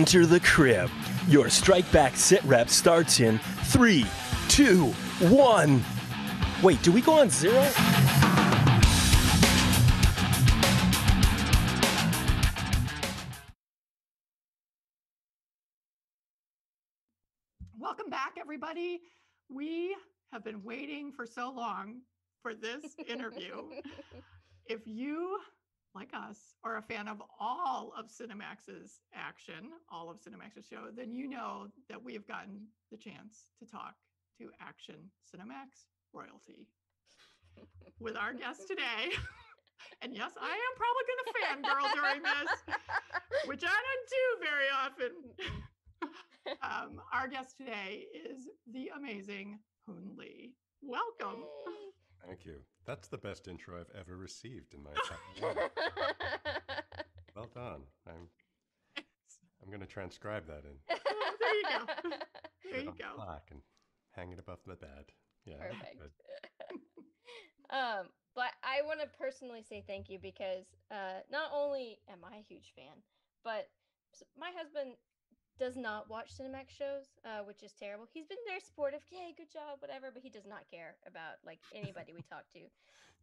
Enter the crib. Your strike back sit rep starts in 3, 2, 1. Wait, do we go on 0? Welcome back, everybody. We have been waiting for so long for this interview. If you, like us, are a fan of all of Cinemax's action, all of Cinemax's show, then you know that we have gotten the chance to talk to Action Cinemax royalty with our guest today. And yes, I am probably going to fangirl during this, which I don't do very often. Our guest today is the amazing Hoon Lee. Welcome. Thank you. That's the best intro I've ever received in my entire life. Well done. I'm going to transcribe that in. Oh, there you go. There you go. Plaque and hang it above the bed. Yeah. Perfect. But I want to personally say thank you because not only am I a huge fan, but my husband does not watch Cinemax shows, which is terrible. He's been very supportive. Yay, good job, whatever. But he does not care about like anybody we talk to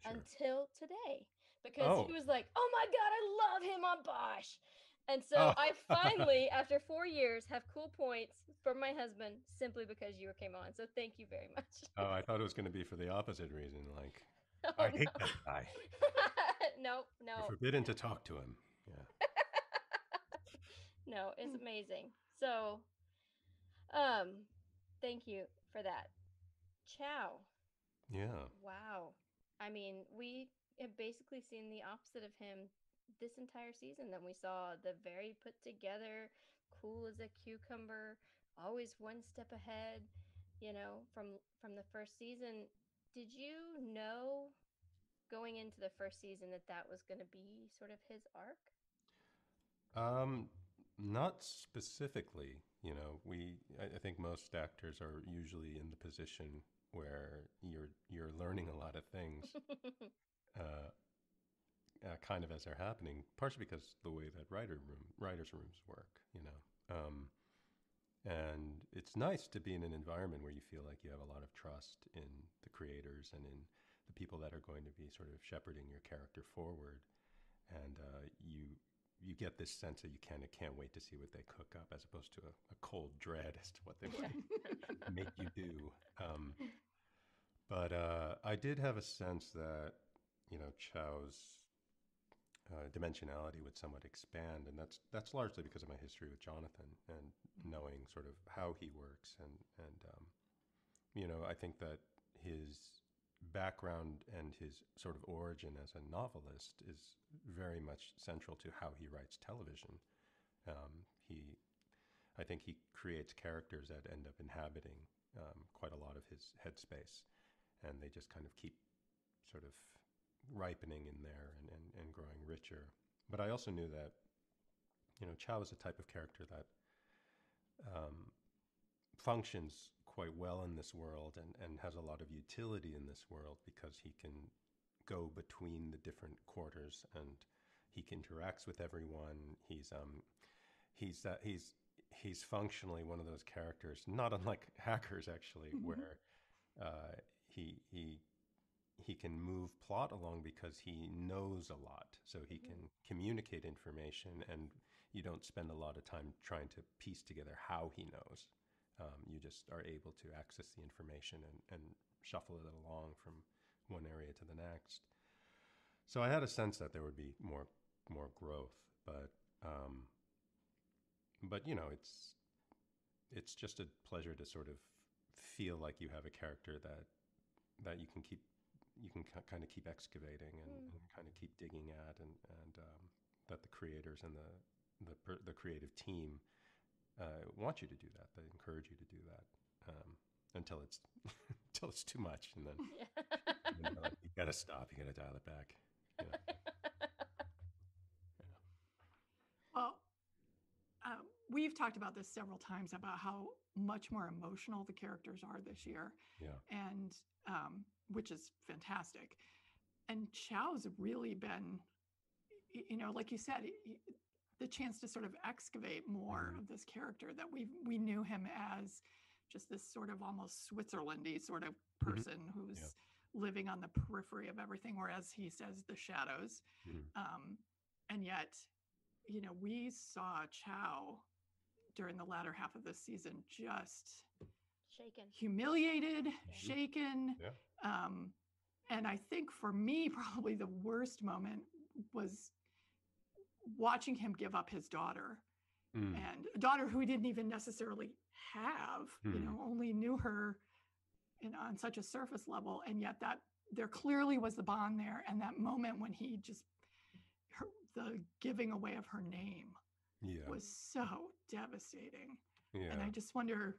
until today, because he was like, "Oh my God, I love him on Bosch." And so I finally, after 4 years, have cool points from my husband simply because you came on. So thank you very much. Oh, I thought it was going to be for the opposite reason. Like, I hate that guy. No. You're forbidden to talk to him. Yeah. No, it's amazing. So, thank you for that. Chow. Yeah. Wow. I mean, we have basically seen the opposite of him this entire season. Then we saw the very put together, cool as a cucumber, always one step ahead, from the first season. Did you know going into the first season that was going to be sort of his arc? Not specifically. I think most actors are usually in the position where you're learning a lot of things, kind of as they're happening. Partially because the way that writers' rooms work, and it's nice to be in an environment where you feel like you have a lot of trust in the creators and in the people that are going to be sort of shepherding your character forward, and you get this sense that you can't wait to see what they cook up, as opposed to a cold dread as to what they might make you do. But I did have a sense that Chow's dimensionality would somewhat expand, and that's largely because of my history with Jonathan and knowing sort of how he works, and I think that his background and his sort of origin as a novelist is very much central to how he writes television. I think he creates characters that end up inhabiting quite a lot of his headspace, and they just kind of keep sort of ripening in there and growing richer. But I also knew that, Chow is a type of character that functions quite well in this world and has a lot of utility in this world because he can go between the different quarters and he interacts with everyone. He's functionally one of those characters, not unlike hackers actually, where he can move plot along because he knows a lot, so he can communicate information, and you don't spend a lot of time trying to piece together how he knows. You just are able to access the information and shuffle it along from one area to the next. So I had a sense that there would be more growth, but it's just a pleasure to sort of feel like you have a character that you can kind of keep excavating and kind of keep digging at, and that the creators and the creative team want you to do that. They encourage you to do that until it's too much, and then you gotta stop. You gotta dial it back. Well, we've talked about this several times about how much more emotional the characters are this year, and which is fantastic. And Chow's really been, like you said, the chance to sort of excavate more of this character that we knew him as just this sort of almost Switzerlandy sort of person who's living on the periphery of everything, or as he says, the shadows. And yet, we saw Chow during the latter half of this season just shaken, humiliated, shaken. And I think for me, probably the worst moment was watching him give up his daughter, and a daughter who he didn't even necessarily have, only knew her on such a surface level. And yet that there clearly was the bond there. And that moment when he just, the giving away of her name was so devastating. And I just wonder,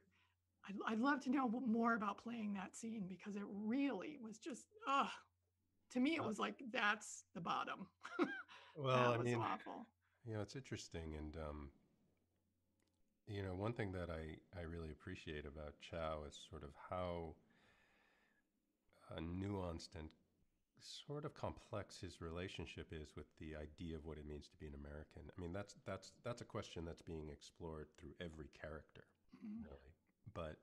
I'd love to know more about playing that scene, because it really was just, to me, it was like, that's the bottom. Well, that was awful. It's interesting. And, one thing that I really appreciate about Chow is sort of how nuanced and sort of complex his relationship is with the idea of what it means to be an American. I mean, that's a question that's being explored through every character, really. But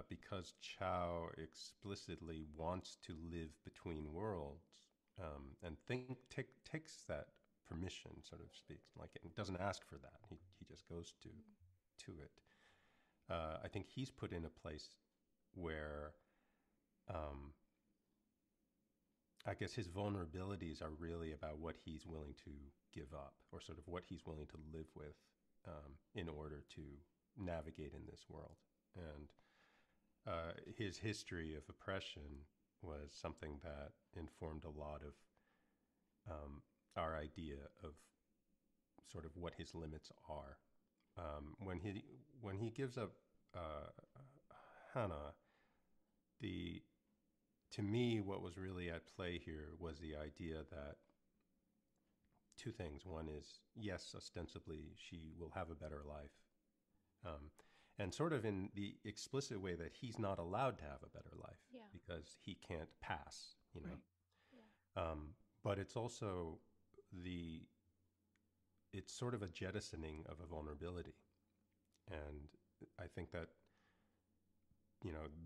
because Chow explicitly wants to live between worlds, and takes that permission, so to speak, like it doesn't ask for that. He just goes to it. I think he's put in a place where I guess his vulnerabilities are really about what he's willing to give up, or sort of what he's willing to live with in order to navigate in this world. And his history of oppression was something that informed a lot of our idea of sort of what his limits are. When he gives up Hannah, to me, what was really at play here was the idea that two things. One is, yes, ostensibly she will have a better life, and sort of in the explicit way that he's not allowed to have a better life because he can't pass, but it's also it's sort of a jettisoning of a vulnerability. And I think that,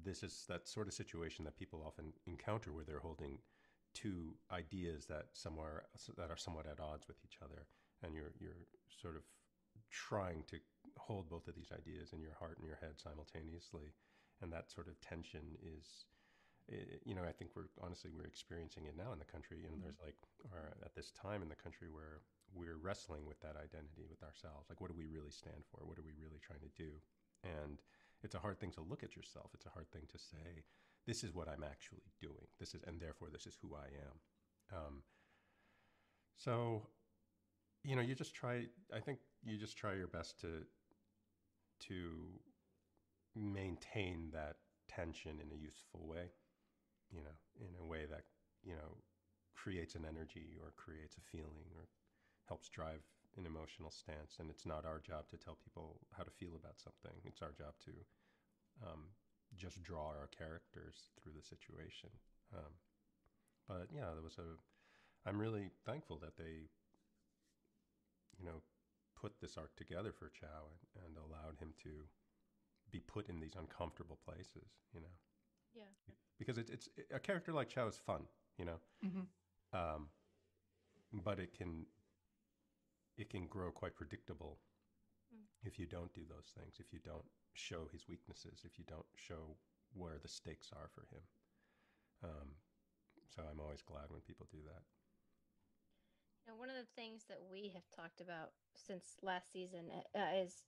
this is that sort of situation that people often encounter, where they're holding two ideas that are somewhat at odds with each other, and you're sort of trying to hold both of these ideas in your heart and your head simultaneously. And that sort of tension is, I think we're experiencing it now in the country. There's at this time in the country where we're wrestling with that identity with ourselves. Like, what do we really stand for? What are we really trying to do? And it's a hard thing to look at yourself. It's a hard thing to say, this is what I'm actually doing. And therefore this is who I am. So, you just try, I think you just try your best to maintain that tension in a useful way, in a way that, creates an energy or creates a feeling or helps drive an emotional stance. And it's not our job to tell people how to feel about something. It's our job to just draw our characters through the situation. But yeah, I'm really thankful that they, put this arc together for Chow and allowed him to be put in these uncomfortable places, Yeah. Because it's a character like Chow is fun, but it can grow quite predictable if you don't do those things, if you don't show his weaknesses, if you don't show where the stakes are for him. So I'm always glad when people do that. One of the things that we have talked about since last season is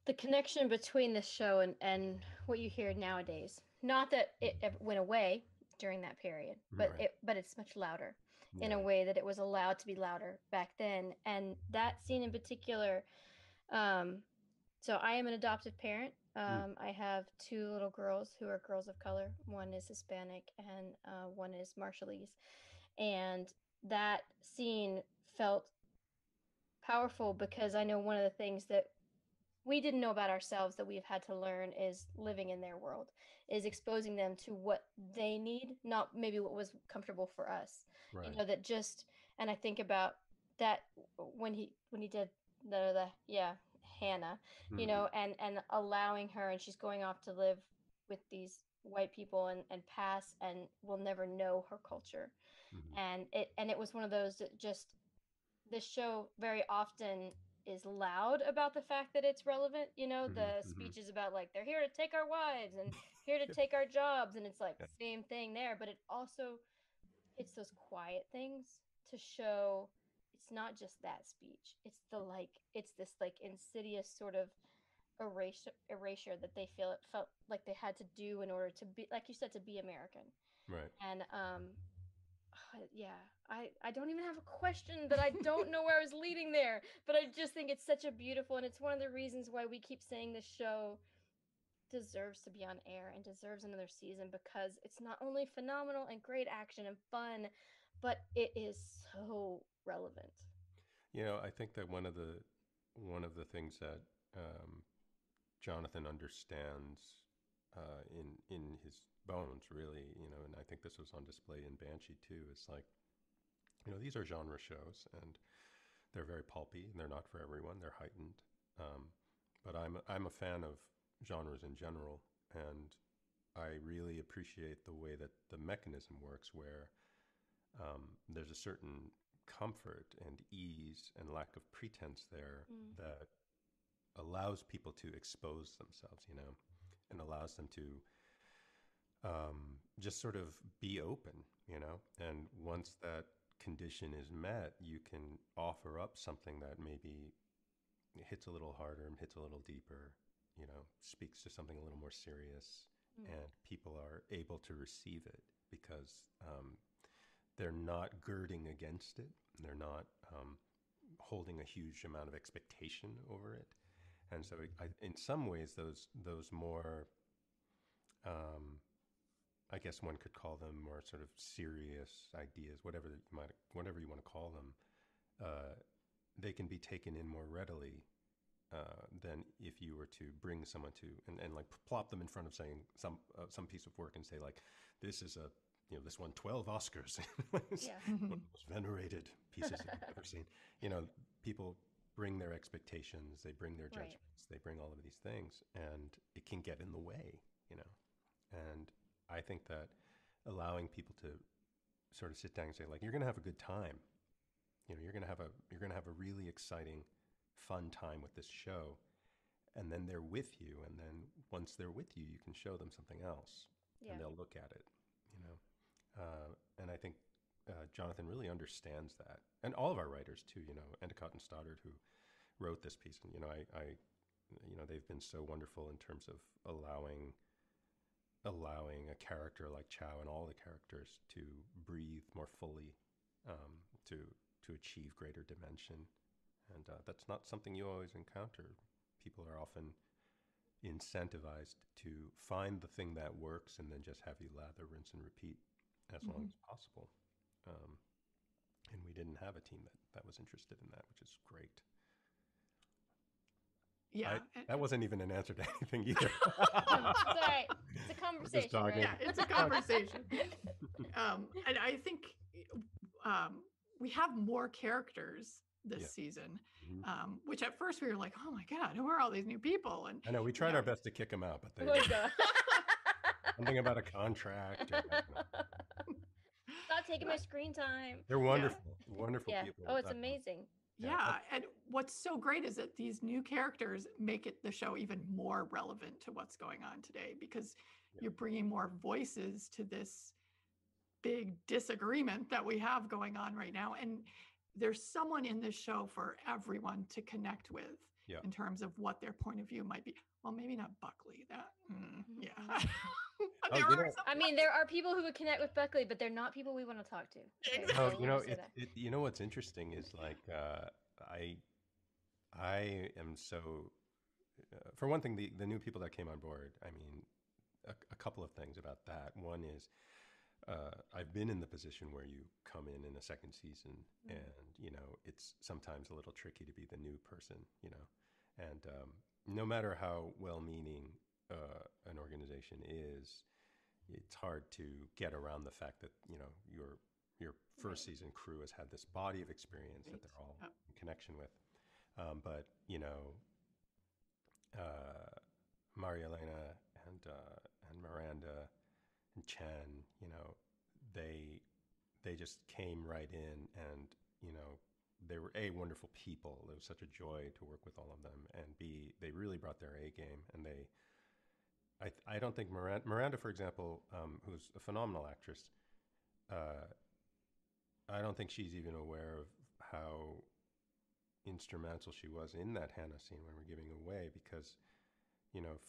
the connection between the show and what you hear nowadays. Not that it went away during that period, but it's much louder in a way that it was allowed to be louder back then. And that scene in particular, so I am an adoptive parent. I have two little girls who are girls of color. One is Hispanic and one is Marshallese. And that scene felt powerful because I know one of the things that we didn't know about ourselves that we've had to learn is living in their world, is exposing them to what they need, not maybe what was comfortable for us. Right. That and I think about that when he did the Hannah, and allowing her, and she's going off to live with these white people and pass and will never know her culture. And it was one of those that just, this show very often is loud about the fact that it's relevant. The speeches about, like, they're here to take our wives and here to take our jobs, and it's like same thing there, but it also hits those quiet things to show it's not just that speech. It's this like insidious sort of erasure that they felt like they had to do in order to be, like you said, to be American. Right. And yeah, I don't even have a question, that I don't know where I was leading there, but I just think it's such a beautiful, and it's one of the reasons why we keep saying this show deserves to be on air and deserves another season, because it's not only phenomenal and great action and fun, but it is so relevant. I think that one of the things that Jonathan understands in his bones, really, and I think this was on display in Banshee too. It's like, these are genre shows, and they're very pulpy, and they're not for everyone. They're heightened, but I'm a fan of genres in general, and I really appreciate the way that the mechanism works, where there's a certain comfort and ease and lack of pretense there that allows people to expose themselves, and allows them to just sort of be open, and once that condition is met, you can offer up something that maybe hits a little harder and hits a little deeper, speaks to something a little more serious, and people are able to receive it because they're not girding against it. They're not holding a huge amount of expectation over it. And so in some ways, those more, I guess one could call them more sort of serious ideas, whatever you want to call them, they can be taken in more readily than if you were to bring someone to and like plop them in front of saying some piece of work and say, like, this is this won 12 Oscars. It's one of the most venerated pieces I've ever seen. People bring their expectations, they bring their judgments, they bring all of these things, and it can get in the way, And I think that allowing people to sort of sit down and say, like, you're going to have a good time. You're going to have a really exciting, fun time with this show, and then they're with you, and then once they're with you, you can show them something else, and they'll look at it, and I think Jonathan really understands that, and all of our writers too. Endicott and Stoddard, who wrote this piece, and they've been so wonderful in terms of allowing a character like Chow and all the characters to breathe more fully, to achieve greater dimension, and that's not something you always encounter. People are often incentivized to find the thing that works and then just have you lather, rinse, and repeat as long as possible. And we didn't have a team that was interested in that, which is great. Yeah. That wasn't even an answer to anything either. Sorry. It's a conversation, right? Yeah, it's a conversation. And I think we have more characters this season, which at first we were like, oh my God, who are all these new people? And I know we tried our best to kick them out, but something about a contract. Stop taking my screen time. They're wonderful, wonderful people. Oh, it's amazing. Yeah, and what's so great is that these new characters make the show even more relevant to what's going on today, because you're bringing more voices to this big disagreement that we have going on right now. And there's someone in this show for everyone to connect with in terms of what their point of view might be. Well, maybe not Buckley. There are people who would connect with Buckley, but they're not people we want to talk to. Exactly. What's interesting is, like, I am so, for one thing, the new people that came on board, I mean, a couple of things about that. One is, I've been in the position where you come in a second season, and it's sometimes a little tricky to be the new person, and no matter how well-meaning an organization is, it's hard to get around the fact that you're your first season crew has had this body of experience that they're all in connection with. But Maria Elena and Miranda and Chen, they just came right in, and they were A, wonderful people. It was such a joy to work with all of them, and B, they really brought their A game. And I don't think Miranda, for example, who's a phenomenal actress, I don't think she's even aware of how instrumental she was in that Hannah scene when we're giving away, because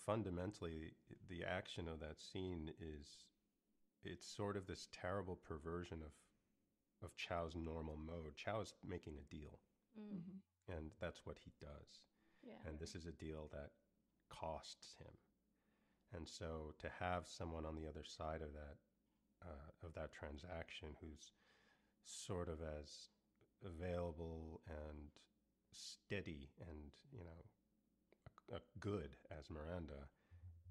fundamentally the action of that scene it's sort of this terrible perversion of Chow's normal mode. Chow is making a deal, and that's what he does. Yeah. And this is a deal that costs him. And so to have someone on the other side of that transaction who's sort of as available and steady and good as Miranda,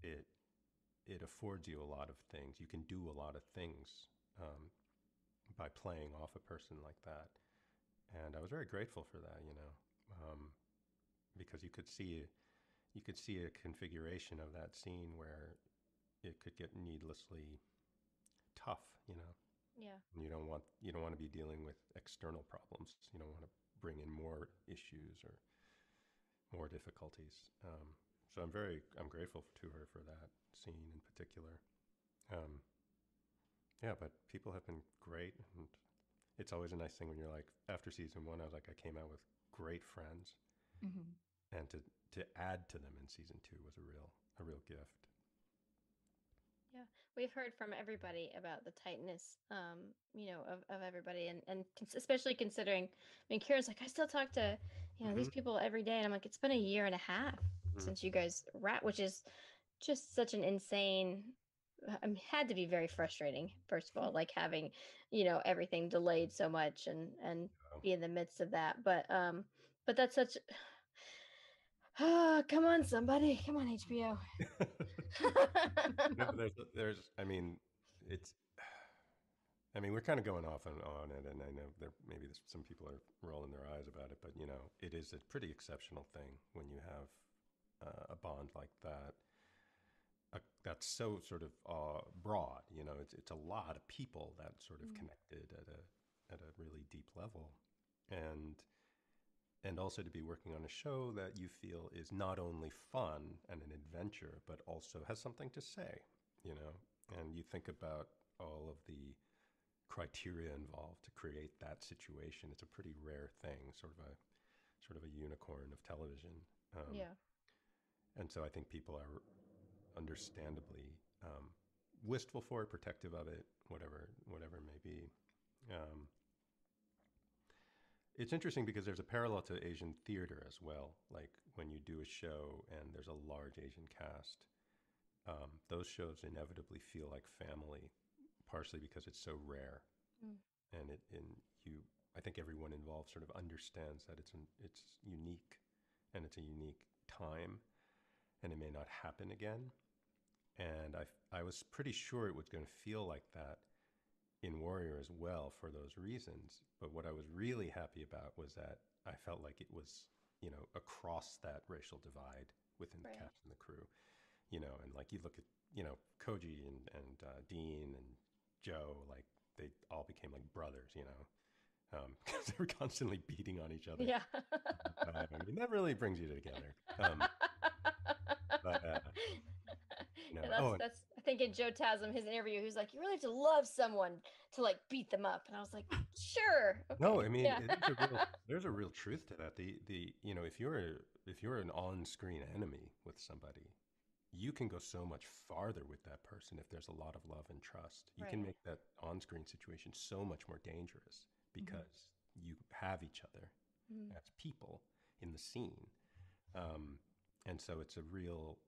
it affords you a lot of things. You can do a lot of things by playing off a person like that, and I was very grateful for that. Because you could see a configuration of that scene where it could get needlessly tough. Yeah. And you don't want to be dealing with external problems. You don't want to bring in more issues or more difficulties. So I'm grateful to her for that scene in particular. Yeah, but people have been great, and it's always a nice thing when you're like, after season 1, I was like, I came out with great friends, and to add to them in season 2 was a real gift. Yeah, we've heard from everybody about the tightness, of everybody, and especially considering, I mean, Kira's like, I still talk to, these people every day, and I'm like, it's been a year and a half since you guys wrapped, which is just such an insane. Had to be very frustrating, first of all, like having, everything delayed so much and be in the midst of that. But that's such. Come on, somebody, come on, HBO. We're kind of going off on it, and I know maybe some people are rolling their eyes about it, but it is a pretty exceptional thing when you have a bond like that. That's so sort of broad. It's a lot of people that sort of connected at a really deep level, and also to be working on a show that you feel is not only fun and an adventure, but also has something to say. And you think about all of the criteria involved to create that situation. It's a pretty rare thing, sort of a unicorn of television. Yeah. And so I think people are understandably wistful for it, protective of it, whatever it may be. It's interesting because there's a parallel to Asian theater as well. Like when you do a show and there's a large Asian cast, those shows inevitably feel like family, partially because it's so rare, and I think everyone involved sort of understands that it's unique, and it's a unique time, and it may not happen again. And I was pretty sure it was going to feel like that in Warrior as well for those reasons. But what I was really happy about was that I felt like it was, across that racial divide within the cast and the crew, and like you look at, Koji and Dean and Joe, like they all became like brothers, because they were constantly beating on each other. Yeah. That really brings you together. But, that's I think in Joe Taslim, his interview, he was like, you really have to love someone to like beat them up, and I was like, sure. Okay. No, there's a real truth to that. If you're an on-screen enemy with somebody, you can go so much farther with that person if there's a lot of love and trust. You can make that on-screen situation so much more dangerous because you have each other as people in the scene. And so it's a real,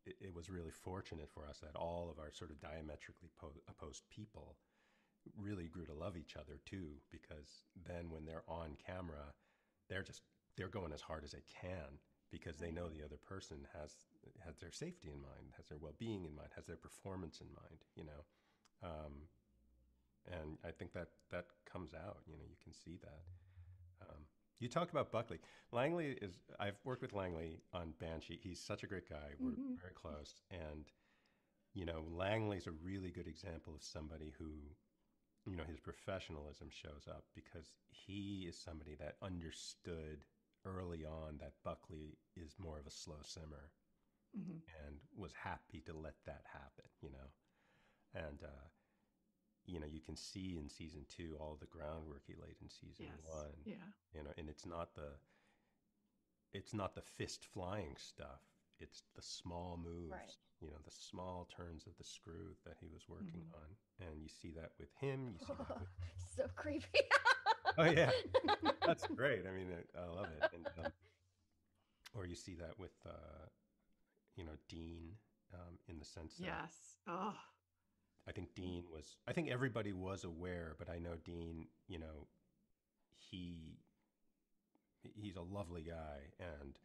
it was really fortunate for us that all of our sort of diametrically opposed people really grew to love each other too, because then when they're on camera, they're going as hard as they can because they know the other person has their safety in mind, has their well-being in mind, has their performance in mind, and I think that comes out. You know, you can see that. You talked about Buckley. Langley is. I've worked with Langley on Banshee. He's such a great guy. We're very close, and you know, Langley's a really good example of somebody who, you know, his professionalism shows up because he is somebody that understood early on that Buckley is more of a slow simmer and was happy to let that happen, you know. And, you know, you can see in season 2 all the groundwork he laid in season 1. Yeah. You know, and it's not the fist flying stuff. It's the small moves, Right. you know, the small turns of the screw that he was working on. And you see that with him. You see that with... So creepy. Oh, yeah. That's great. I mean, I love it. And, or you see that with, you know, Dean, in the sense that... Yes. Oh. I think everybody was aware, but I know Dean, you know, he's a lovely guy, and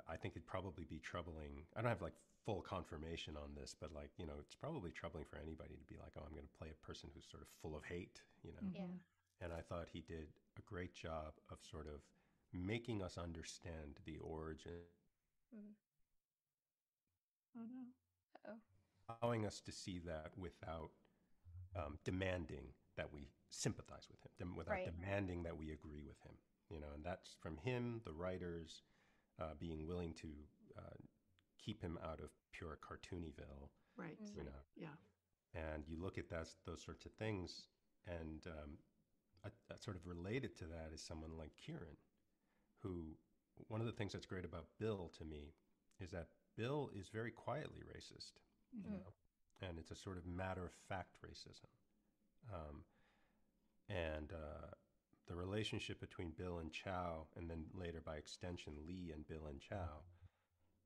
I think it'd probably be troubling. I don't have like full confirmation on this, but like, you know, it's probably troubling for anybody to be like, oh, I'm going to play a person who's sort of full of hate, you know. Yeah. And I thought he did a great job of sort of making us understand the origin, Oh no. Uh-oh. allowing us to see that without demanding that we sympathize with him, without Right. demanding that we agree with him. You know, and that's from him, the writers, being willing to keep him out of pure cartoonyville. Right. You know, Yeah. and you look at those sorts of things, and sort of related to that is someone like Kieran, who, one of the things that's great about Bill to me is that Bill is very quietly racist, you know, and it's a sort of matter-of-fact racism. And the relationship between Bill and Chow, and then later by extension Lee and Bill and Chow,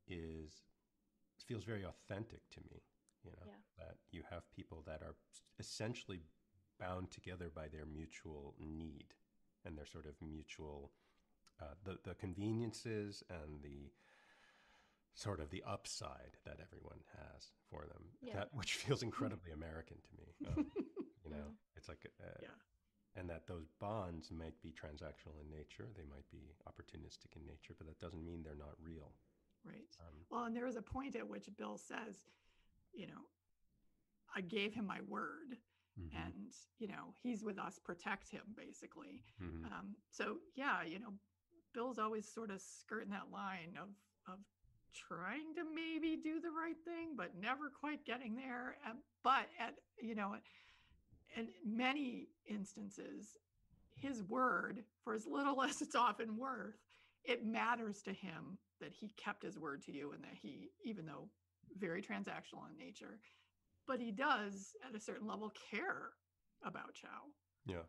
feels very authentic to me. You know, that you have people that are essentially bound together by their mutual need and their sort of mutual the conveniences and the sort of the upside that everyone has for them, which feels incredibly American to me. You know, it's like, and that those bonds might be transactional in nature, they might be opportunistic in nature, but that doesn't mean they're not real. Right. Well, and there is a point at which Bill says, you know, I gave him my word, and, you know, he's with us, protect him, basically. So, yeah, you know, Bill's always sort of skirting that line of trying to maybe do the right thing, but never quite getting there. But you know, in many instances, his word, for as little as it's often worth, it matters to him that he kept his word to you, and that he, even though very transactional in nature, but he does at a certain level care about Chow. Yeah.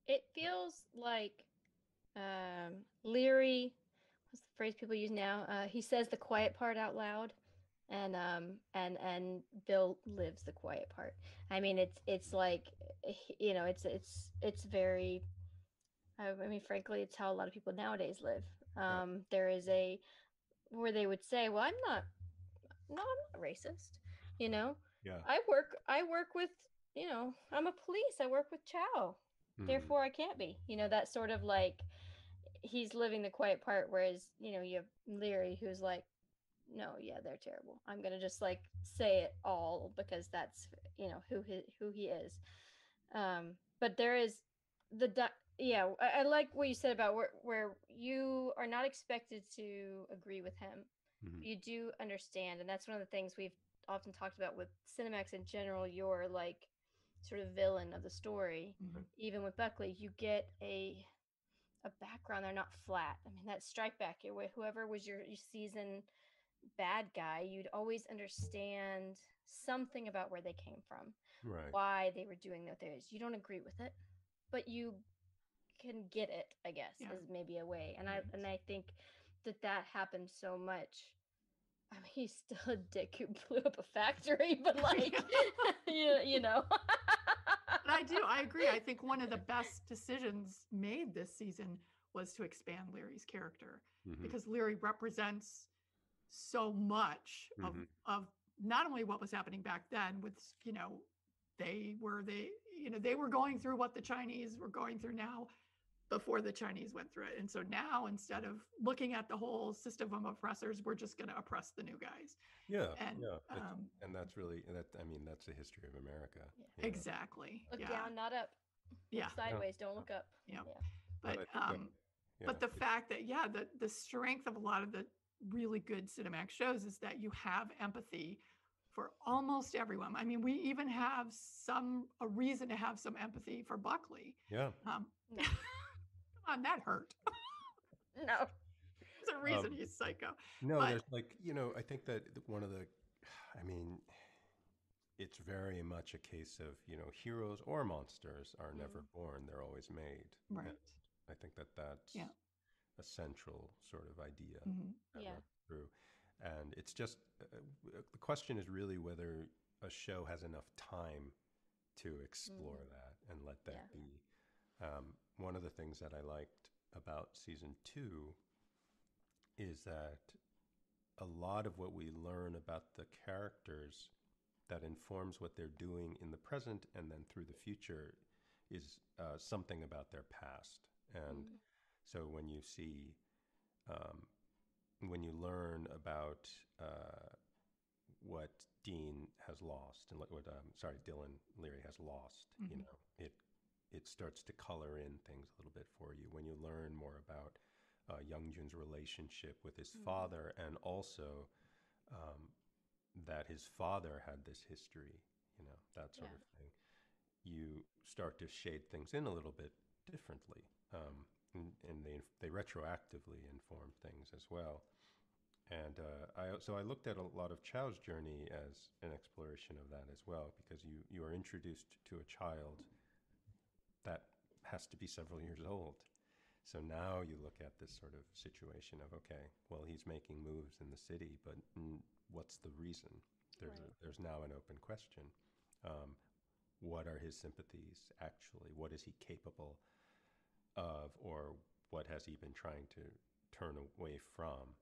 It feels like Leary, what's the phrase people use now? He says the quiet part out loud, and Bill lives the quiet part. I mean, it's like, you know, it's very. I mean, frankly, it's how a lot of people nowadays live. There is a where they would say, "Well, I'm not racist," you know. Yeah. I work with, you know, I'm a police. I work with Chow, therefore I can't be. You know, that sort of like, he's living the quiet part, whereas, you know, you have Leary who's like, no, yeah, they're terrible. I'm gonna just like say it all because that's, you know, who he is. But there is I like what you said about where you are not expected to agree with him. You do understand, and that's one of the things we've often talked about with Cinemax in general. You're like sort of villain of the story. Even with Buckley, you get a background. They're not flat. I mean, that strike back, whoever was your season bad guy, you'd always understand something about where they came from, why they were doing what they is. You don't agree with it, but you can get it, I guess, is maybe a way. And I think that happens so much. I mean, he's still a dick who blew up a factory, but like, you know. But I agree. I think one of the best decisions made this season was to expand Leary's character, because Leary represents so much of not only what was happening back then with, you know, they were they were going through what the Chinese were going through now before the Chinese went through it. And so now, instead of looking at the whole system of oppressors, we're just going to oppress the new guys. Yeah, And yeah. And that's really that. I mean, that's the history of America. Yeah. You know? Exactly. Look Yeah. down, not up. Look Yeah. sideways, don't look up. Yeah. Yeah. But I think that, yeah, but the fact that the strength of a lot of the really good Cinemax shows is that you have empathy for almost everyone. I mean, we even have a reason to have some empathy for Buckley. yeah. No. Come on, that hurt. No. There's a reason he's psycho. No, But- there's like, you know, I think that one of the, I mean, it's very much a case of, you know, heroes or monsters are never born, they're always made. Right. And I think that that's Yeah. a central sort of idea that Yeah. runs through. And it's just, the question is really whether a show has enough time to explore that and let that be. One of the things that I liked about season 2 is that a lot of what we learn about the characters that informs what they're doing in the present and then through the future is something about their past. And so when you see, when you learn about what Dean has lost and what Dylan Leary has lost, you know, it starts to color in things a little bit for you. When you learn more about Youngjun's relationship with his father, and also that his father had this history, you know, that sort of thing, you start to shade things in a little bit differently. And they retroactively inform things as well. And I looked at a lot of Chow's journey as an exploration of that as well, because you are introduced to a child that has to be several years old. So now you look at this sort of situation of, okay, well, he's making moves in the city, but what's the reason? There's now an open question. What are his sympathies actually? What is he capable of, or what has he been trying to turn away from?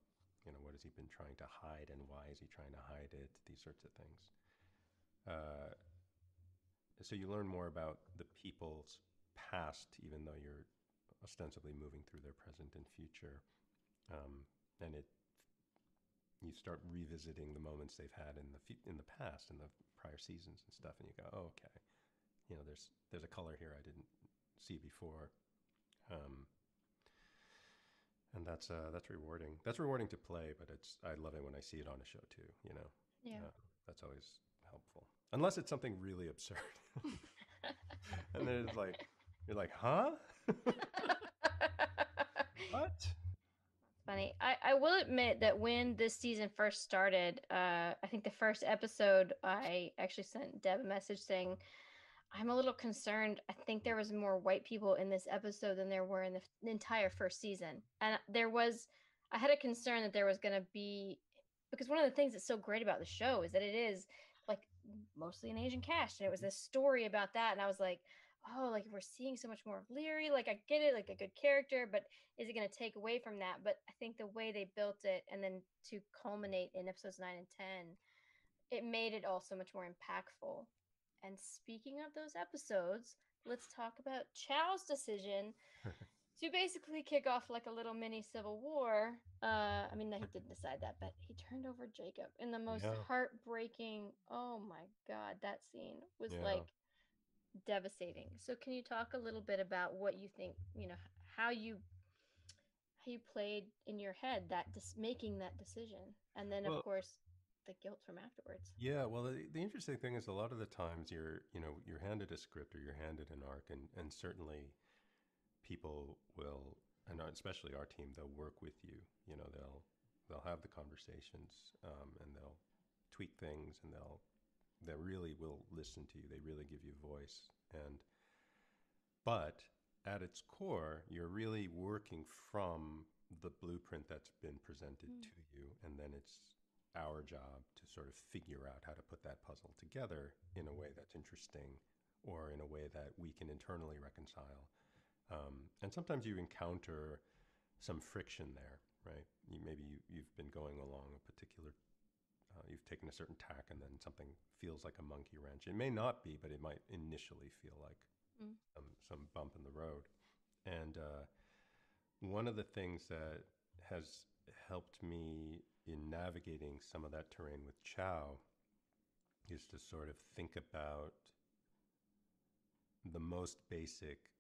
You know, what has he been trying to hide, and why is he trying to hide it? These sorts of things. So you learn more about the people's past, even though you're ostensibly moving through their present and future. And you start revisiting the moments they've had in the past, in the prior seasons and stuff, and you go, oh, okay, you know, there's a color here I didn't see before. And that's rewarding. That's rewarding to play, but I love it when I see it on a show too. You know, that's always helpful. Unless it's something really absurd, and then it's like you're like, huh? What? Funny. I will admit that when this season first started, I think the first episode, I actually sent Deb a message saying, I'm a little concerned. I think there was more white people in this episode than there were in the entire first season. And I had a concern that there was going to be, because one of the things that's so great about the show is that it is like mostly an Asian cast. And it was this story about that. And I was like, oh, like we're seeing so much more of Leary. Like I get it, like a good character, but is it going to take away from that? But I think the way they built it, and then to culminate in episodes 9 and 10, it made it all so much more impactful. And speaking of those episodes, let's talk about Chow's decision to basically kick off like a little mini civil war. I mean, no, he didn't decide that, but he turned over Jacob in the most heartbreaking. Oh my God, that scene was like devastating. So can you talk a little bit about what you think, you know, how you played in your head that making that decision, and then of course the guilt from afterwards? Yeah, well, the interesting thing is a lot of the times you're handed a script or you're handed an arc, and certainly people will, and especially our team, they'll work with you. You know, they'll have the conversations, and they'll tweak things, and they really will listen to you. They really give you voice, but at its core, you're really working from the blueprint that's been presented to you, and then it's our job to sort of figure out how to put that puzzle together in a way that's interesting, or in a way that we can internally reconcile. And sometimes you encounter some friction there, right? Maybe you've been going along a particular, you've taken a certain tack, and then something feels like a monkey wrench. It may not be, but it might initially feel like Mm. some bump in the road. And one of the things that has helped me in navigating some of that terrain with Chow is to sort of think about the most basic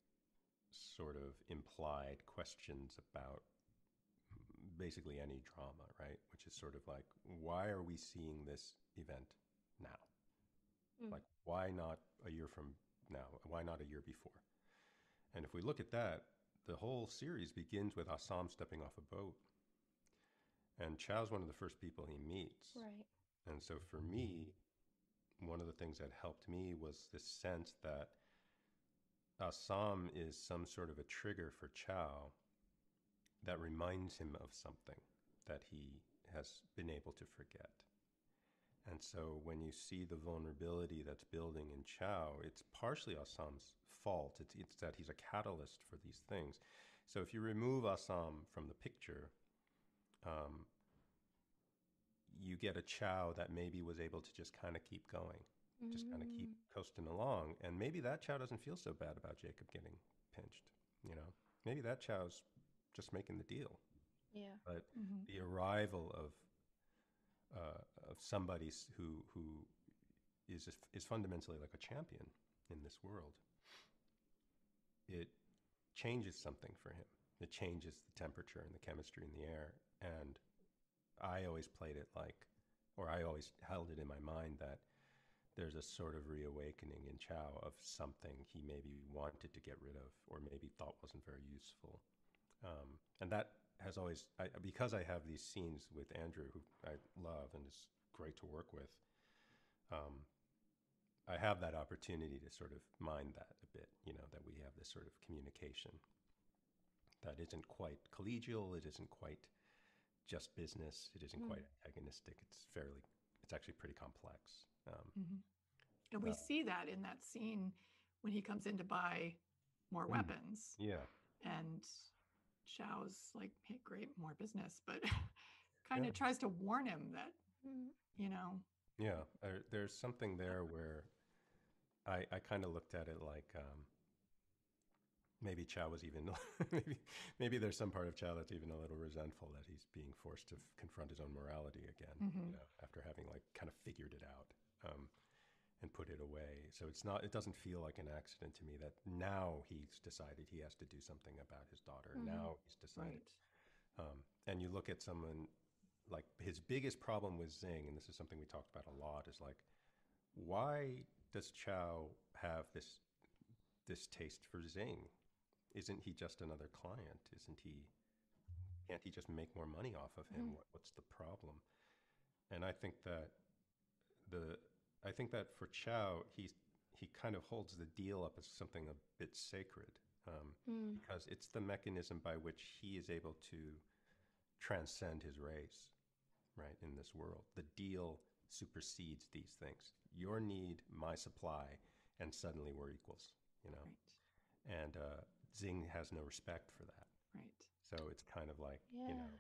sort of implied questions about basically any drama, right? Which is sort of like, why are we seeing this event now? Mm. Like, why not a year from now? Why not a year before? And if we look at that, the whole series begins with Assam stepping off a boat. And Chow's one of the first people he meets. Right. And so for me, one of the things that helped me was this sense that Assam is some sort of a trigger for Chow that reminds him of something that he has been able to forget. And so when you see the vulnerability that's building in Chow, it's partially Assam's fault. It's that he's a catalyst for these things. So if you remove Assam from the picture, you get a Chow that maybe was able to just kind of keep going, just kind of keep coasting along. And maybe that Chow doesn't feel so bad about Jacob getting pinched, you know? Maybe that Chow's just making the deal. Yeah. But the arrival of somebody who is fundamentally like a champion in this world, it changes something for him. It changes the temperature and the chemistry in the air. And I always played it like, or I always held it in my mind that there's a sort of reawakening in Chow of something he maybe wanted to get rid of or maybe thought wasn't very useful. And that has always, because I have these scenes with Andrew, who I love and is great to work with, I have that opportunity to sort of mind that a bit, you know, that we have this sort of communication that isn't quite collegial, it isn't quite just business, it isn't quite antagonistic, it's actually pretty complex. And we see that in that scene when he comes in to buy more weapons. Yeah. And Chow's like, hey, great, more business, but kind of tries to warn him that, you know. Yeah, there's something there where I kind of looked at it like maybe Chow was even, maybe there's some part of Chow that's even a little resentful that he's being forced to confront his own morality again, you know, after having like kind of figured it out and put it away. So it doesn't feel like an accident to me that now he's decided he has to do something about his daughter. Now he's decided. Right. And you look at someone like his biggest problem with Zing, and this is something we talked about a lot, is like, why does Chow have this taste for Zing? Isn't he just another client? Can't he just make more money off of him? What's the problem? And I think that for Chow, he kind of holds the deal up as something a bit sacred, because it's the mechanism by which he is able to transcend his race, right, in this world. The deal supersedes these things. Your need, my supply, and suddenly we're equals, you know? Right. And Zing has no respect for that. Right. So it's kind of like, you know,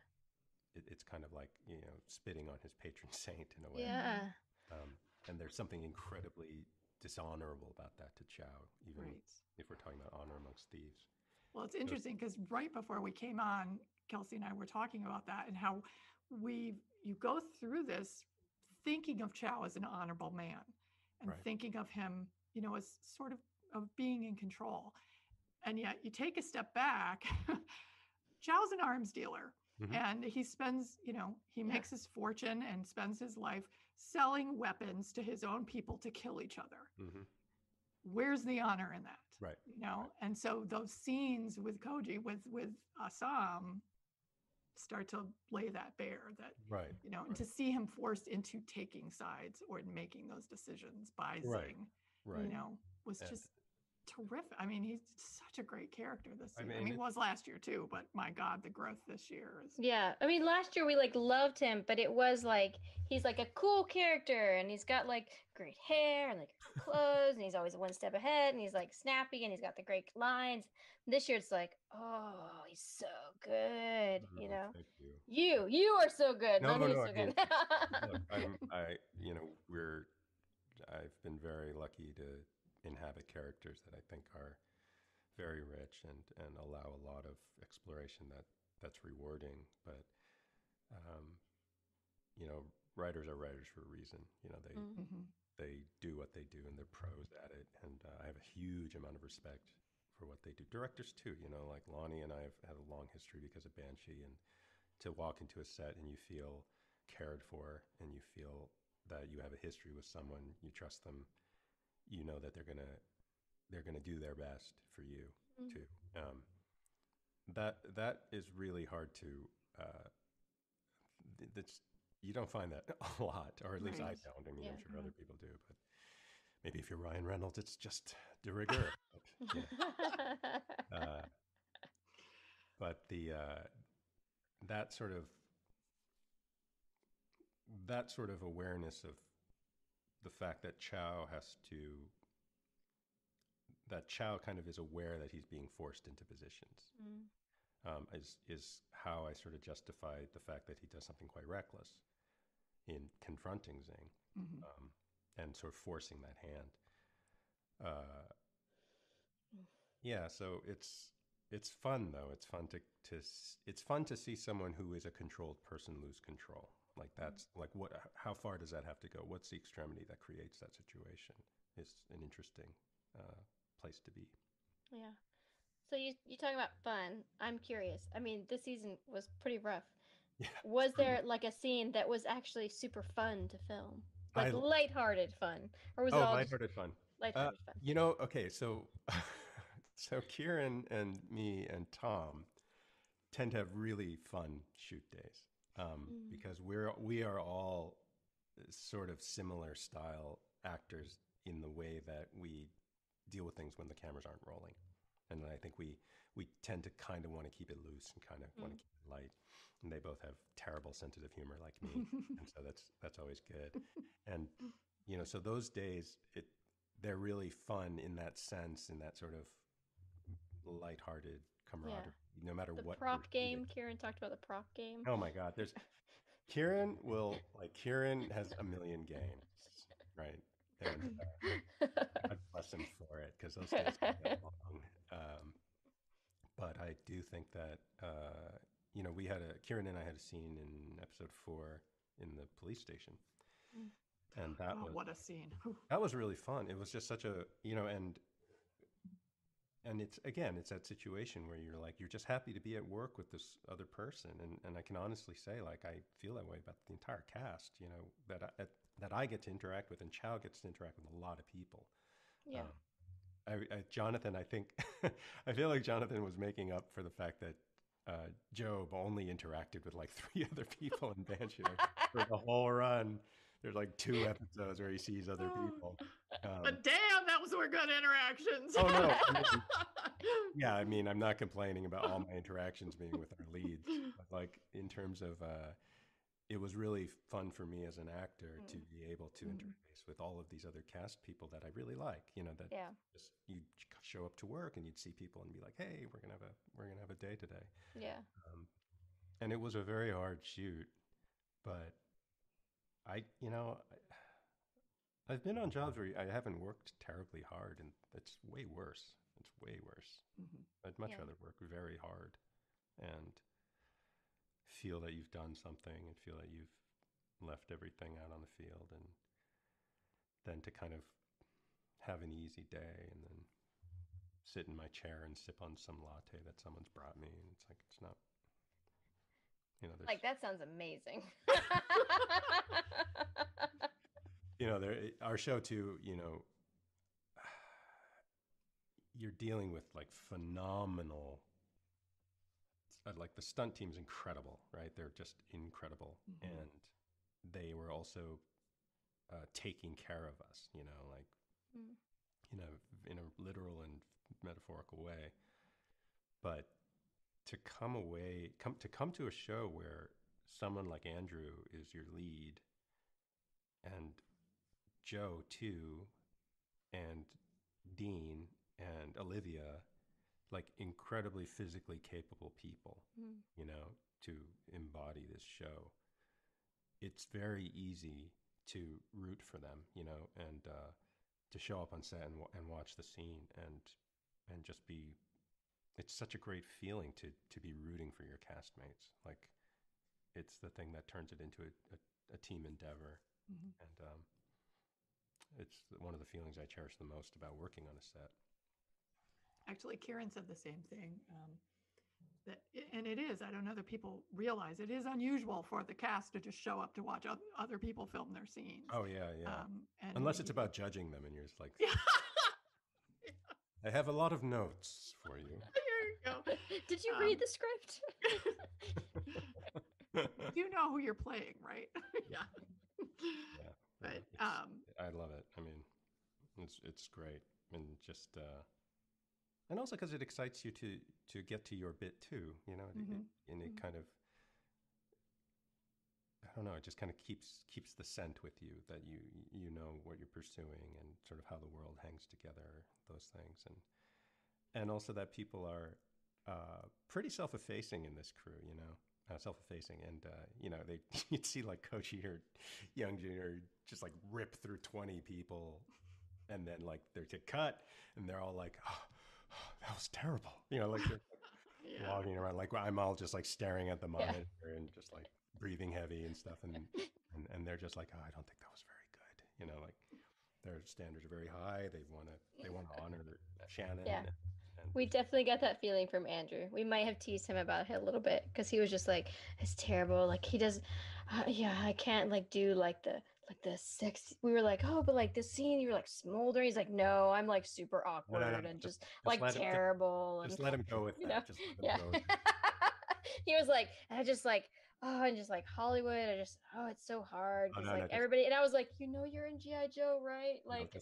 it's kind of like, you know, spitting on his patron saint in a way. Yeah. And there's something incredibly dishonorable about that to Chow, even Right. if we're talking about honor amongst thieves. Well, it's interesting because right before we came on, Kelsey and I were talking about that and how you go through this thinking of Chow as an honorable man and thinking of him, you know, as sort of being in control. And yet you take a step back, Chow's an arms dealer. And he spends, you know, he makes his fortune and spends his life selling weapons to his own people to kill each other. Where's the honor in that? Right. You know, and so those scenes with Koji, with Assam, start to lay that bare. That you know, and to see him forced into taking sides or making those decisions by Zing, you know, was just terrific. I mean, he's such a great character this year. I mean, he was last year too, but my God, the growth this year is. Yeah, I mean, last year we like loved him, but it was like he's like a cool character, and he's got like great hair and like clothes, and he's always one step ahead, and he's like snappy, and he's got the great lines. This year it's like, oh, he's so good, you know. Thank you. You are so good. No, so I mean, good. look, you know, I've been very lucky to inhabit characters that I think are very rich and allow a lot of exploration that's rewarding. But um, you know, writers are writers for a reason. You know, Mhm. they do what they do and they're pros at it, and I have a huge amount of respect for what they do. Directors too. You know, like Lonnie and I have had a long history because of Banshee, and to walk into a set and you feel cared for and you feel that you have a history with someone, you trust them, you know that they're gonna do their best for you Mm. too. Um, that is really hard to. Uh, that's you don't find that a lot, or at least I Right. don't. I mean, I'm Yeah. sure other people do, but maybe if you're Ryan Reynolds, it's just de rigueur. But, uh, but that sort of that sort of awareness of the fact that Chow kind of is aware that he's being forced into positions, Mm. is how I sort of justify the fact that he does something quite reckless in confronting Zing, Mhm. and sort of forcing that hand. Uh, yeah, so it's fun though. It's fun to see someone who is a controlled person lose control. Like that's like what how far does that have to go? What's the extremity that creates that situation? Is an interesting uh, place to be. Yeah. So you talking about fun? I'm curious. I mean, this season was pretty rough. Yeah, Was certainly. there like a scene that was actually super fun to film, like I lighthearted fun, or was it Oh, all just lighthearted fun. lighthearted fun? Okay, so so Kieran and me and Tom tend to have really fun shoot days, Mm. because we are all sort of similar style actors in the way that we deal with things when the cameras aren't rolling, and I think we tend to kind of want to keep it loose and kind of want to Mm. keep it light, and they both have terrible sensitive humor like me, and so that's always good, and so those days they're really fun in that sense, in that sort of lighthearted Yeah. camaraderie, no matter The what we're prop shooting. game. Kieran talked about the prop game. Oh my God, Kieran has a million games, right? And God bless him for it, because those days can get long. But I do think that Kieran and I had a scene in episode 4 in the police station, Mm. and Oh, what a scene. Whew. that was really fun. It was just such a and it's that situation where you're just happy to be at work with this other person, and I can honestly say, like, I feel that way about the entire cast, that I get to interact with, and Chow gets to interact with a lot of people. Yeah. Jonathan, I think I feel like Jonathan was making up for the fact that Job only interacted with like 3 other people in Banshee, like, for the whole run. There's like 2 episodes where he sees other people. But damn, that was were good interactions. Oh no! Yeah, I mean, I'm not complaining about all my interactions being with our leads, but like in terms of, it was really fun for me as an actor to be able to interface with all of these other cast people that I really like. That Yeah. just you'd show up to work and you'd see people and be like, "Hey, we're gonna have a day today." Yeah. And it was a very hard shoot, but I, you know, I've been on jobs where I haven't worked terribly hard, and it's way worse. It's way worse. Mhm. I'd much Yeah. rather work very hard and feel that you've done something and feel that you've left everything out on the field, and then to kind of have an easy day and then sit in my chair and sip on some latte that someone's brought me. And it's like, it's not, there's, Like, that sounds amazing. our show too, you're dealing with like phenomenal, like the stunt team's incredible, right? They're just incredible. Mhm. And they were also taking care of us, like, Mm. in a literal and metaphorical way. But to come to a show where someone like Andrew is your lead, and Joe too, and Dean and Olivia, like incredibly physically capable people, Mm. to embody this show, it's very easy to root for them, you know, and to show up on set and watch the scene and just be. It's such a great feeling to be rooting for your castmates. Like, it's the thing that turns it into a team endeavor, and it's one of the feelings I cherish the most about working on a set. Actually, Kieran said the same thing. And it is, I don't know that people realize, it is unusual for the cast to just show up to watch other people film their scenes. Oh, yeah. And Unless it's about judging them and you're just like, Yeah. I have a lot of notes for you. There you go. Did you read the script? You know who you're playing, right? Yeah. Yeah. But I love it. I mean, it's great, and just and also because it excites you to get to your bit too, you know, and it kind of, I don't know, it just kind of keeps the scent with you, that you know what you're pursuing and sort of how the world hangs together, those things, and also that people are pretty self-effacing in this crew, you know. Self-effacing, and you know, you'd see like Kochi or Young Junior just like rip through 20 people, and then like they're to cut, and they're all like, oh, that was terrible, you know, like they're walking around, like I'm all just like staring at the monitor and just like breathing heavy and stuff, and they're just like, oh, I don't think that was very good, you know, like their standards are very high. They want to honor Shannon. Yeah. We definitely got that feeling from Andrew. We might have teased him about it a little bit, because he was just like, it's terrible. Like, he does, I can't like do like the sex. We were like, oh, but like the scene, you were like smoldering. He's like, no, I'm like super awkward and just like terrible. Just let him go with that. Know? Just let him go with that. He was like, I just like, oh, and just like Hollywood, it's so hard. Because everybody, and I was like, you know, you're in G.I. Joe, right? Like,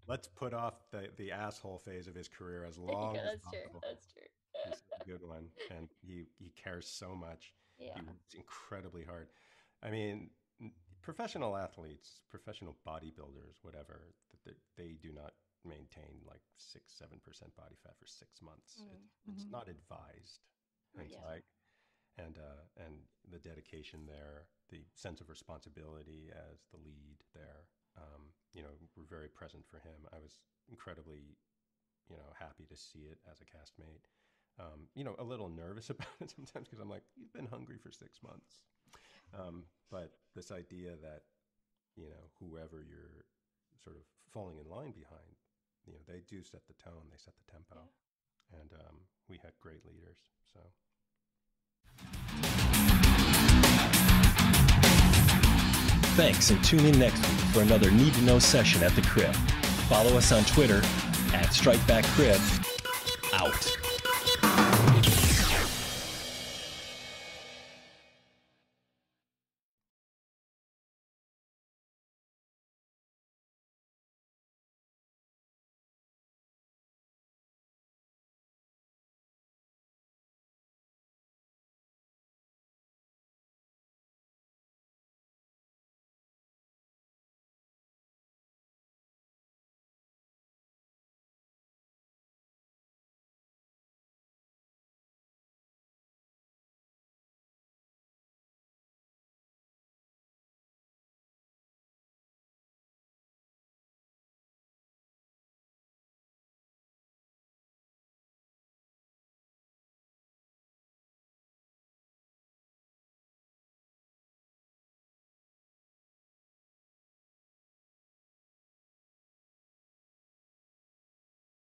let's put off the asshole phase of his career as long as possible. That's true. He's a good one, and he cares so much. Yeah. He works incredibly hard. I mean, professional athletes, professional bodybuilders, whatever, they do not maintain like 6-7% body fat for 6 months. It's not advised. And the dedication there, the sense of responsibility as the lead there, you know, we're very present for him. I was incredibly, you know, happy to see it as a castmate. You know, a little nervous about it sometimes, because I'm like, you've been hungry for 6 months. But this idea that, you know, whoever you're sort of falling in line behind, you know, they do set the tone, they set the tempo. Yeah. And we had great leaders, so. Thanks, and tune in next week for another Need to Know session at the Crib. Follow us on Twitter @StrikebackCrib. Out.